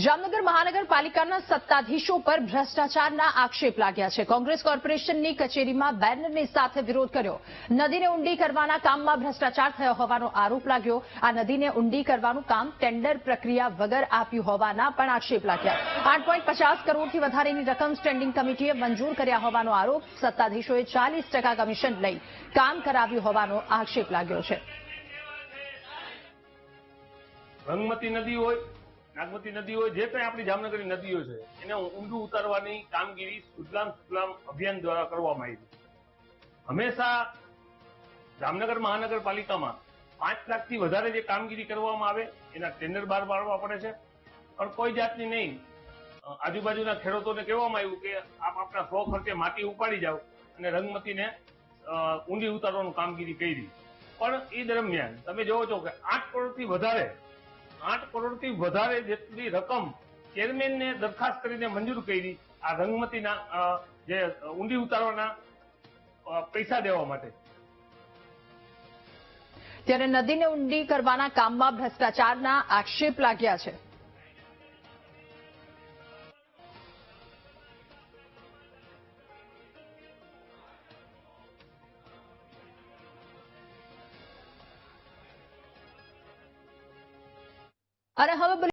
જામનગર મહાનગરપાલિકાના સત્તાધીશો પર ભ્રષ્ટાચારના આક્ષેપ લાગ્યા છે। કોંગ્રેસ કોર્પોરેશનની કચેરીમાં બેનરની સાથે વિરોધ કર્યો। નદીને ઊંડી કરવાના કામમાં ભ્રષ્ટાચાર થયો હોવાનો આરોપ લાગ્યો। આ નદીને ઊંડી કરવાનું કામ ટેન્ડર પ્રક્રિયા વગર આપ્યું હોવાના પણ આક્ષેપ લાગ્યા। 8.50 કરોડથી વધારેની રકમ સ્ટેન્ડિંગ કમિટીએ મંજૂર કર્યા હોવાનો આરોપ। સત્તાધીશોએ 40% કમિશન લઈ કામ કરાવ્યું હોવાનો આક્ષેપ લાગ્યો છે। રંગમતી નદી હોય, નાગમતી નદી હોય, જે કંઈ આપણી જામનગરની નદીઓ છે એને ઊંડું ઉતારવાની કામગીરી સુજલામ સુફલામ અભિયાન દ્વારા કરવામાં આવી છે। હંમેશા જામનગર મહાનગરપાલિકામાં 5 લાખથી વધારે જે કામગીરી કરવામાં આવે એના ટેન્ડર બહાર પાડવા પડે છે, પણ કોઈ જાતની નહીં। આજુબાજુના ખેડૂતોને કહેવામાં આવ્યું કે આપ આપણા 100 ખર્ચે માટી ઉપાડી જાઓ અને રંગમતીને ઊંડી ઉતારવાનું કામગીરી કરી, પણ એ દરમિયાન તમે જોવો છો કે 8 કરોડથી વધારે જેટલી રકમ ચેરમેનને દરખાસ્ત કરીને મંજૂર કરી આ રંગમતીના જે ઊંડી ઉતારવાના પૈસા દેવા માટે। ત્યારે નદીને ઊંડી કરવાના કામમાં ભ્રષ્ટાચારના આક્ષેપ લાગ્યા છે। અને હવે